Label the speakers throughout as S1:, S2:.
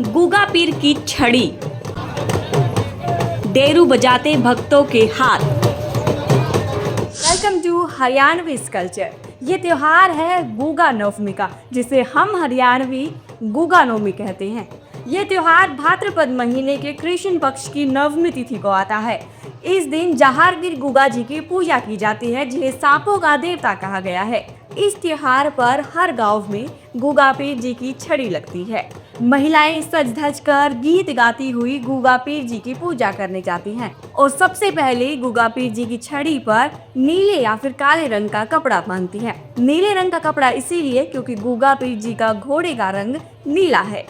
S1: गुगा पीर की छड़ी, डेरू बजाते भक्तों के हाथ। Welcome to Haryanvi culture. ये त्योहार है गुगा नवमी का, जिसे हम हरियाणवी गुगा नवमी कहते हैं। ये त्योहार भाद्रपद महीने के कृष्ण पक्ष की नवमी तिथि को आता है। इस दिन जहारवीर गुगा जी की पूजा की जाती है, जिन्हें सांपों का देवता कहा गया है। इस त्योहार पर हर गांव में गुगा पीर जी की छड़ी लगती है। महिलाएं सज धज कर गीत गाती हुई गुगा पीर जी की पूजा करने जाती हैं और सबसे पहले गुगा पीर जी की छड़ी पर नीले या फिर काले रंग का कपड़ा बांधती हैं। नीले रंग का कपड़ा इसीलिए क्योंकि गुगा पीर जी का घोड़े का रंग नीला है।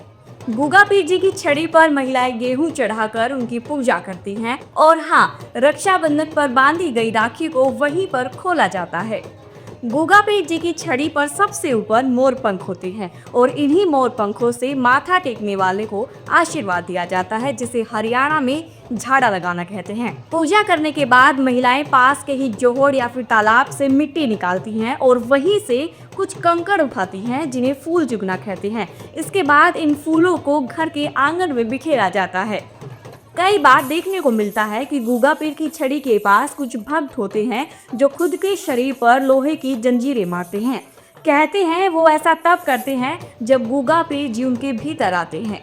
S1: गुगा पीर जी की छड़ी पर महिलाएं गेहूं चढ़ाकर उनकी पूजा करती हैं और हाँ, रक्षाबंधन पर बांधी गई राखी को वहीं पर खोला जाता है। गुगा पीर जी की छड़ी पर सबसे ऊपर मोर पंख होते हैं और इन्हीं मोर पंखों से माथा टेकने वाले को आशीर्वाद दिया जाता है, जिसे हरियाणा में झाड़ा लगाना कहते हैं। पूजा करने के बाद महिलाएं पास के ही जोहड़ या फिर तालाब से मिट्टी निकालती हैं और वहीं से कुछ कंकड़ उठाती हैं, जिन्हें फूल जुगना कहते हैं। इसके बाद इन फूलों को घर के आंगन में बिखेरा जाता है। कई बार देखने को मिलता है कि गुगा पीर की छड़ी के पास कुछ भक्त होते हैं जो खुद के शरीर पर लोहे की जंजीरें मारते हैं। कहते हैं वो ऐसा तब करते हैं जब गुगा पीर जी उनके भीतर आते हैं।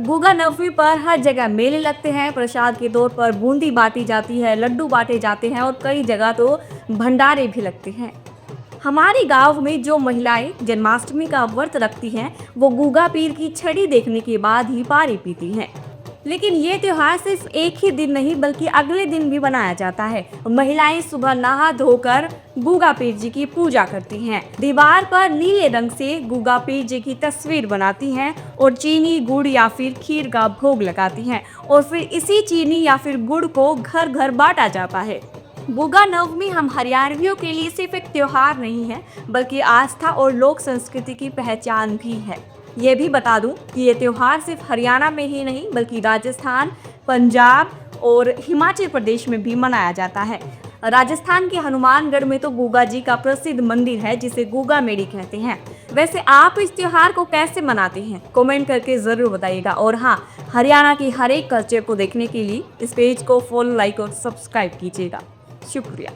S1: गुगा नवमी पर हर जगह मेले लगते हैं। प्रसाद के तौर पर बूंदी बांटी जाती है, लड्डू बांटे जाते हैं और कई जगह तो भंडारे भी लगते हैं। हमारे गांव में जो महिलाएं जन्माष्टमी का व्रत रखती हैं, वो गुगा पीर की छड़ी देखने के बाद ही पारी पीती हैं। लेकिन ये त्योहार सिर्फ एक ही दिन नहीं बल्कि अगले दिन भी मनाया जाता है। महिलाएं सुबह नहा धोकर गुगा पीर जी की पूजा करती हैं। दीवार पर नीले रंग से गुगा पीर जी की तस्वीर बनाती हैं और चीनी, गुड़ या फिर खीर का भोग लगाती हैं और फिर इसी चीनी या फिर गुड़ को घर घर बांटा जाता है। गुगा नवमी हम हरियाणवियों के लिए सिर्फ एक त्योहार नहीं है, बल्कि आस्था और लोक संस्कृति की पहचान भी है। ये भी बता दूं कि ये त्योहार सिर्फ हरियाणा में ही नहीं बल्कि राजस्थान, पंजाब और हिमाचल प्रदेश में भी मनाया जाता है। राजस्थान के हनुमानगढ़ में तो गुगा जी का प्रसिद्ध मंदिर है, जिसे गुगा मेड़ी कहते हैं। वैसे आप इस त्योहार को कैसे मनाते हैं, कमेंट करके ज़रूर बताइएगा। और हाँ, हरियाणा की हर एक कल्चर को देखने के लिए इस पेज को फॉलो, लाइक और सब्सक्राइब कीजिएगा। शुक्रिया।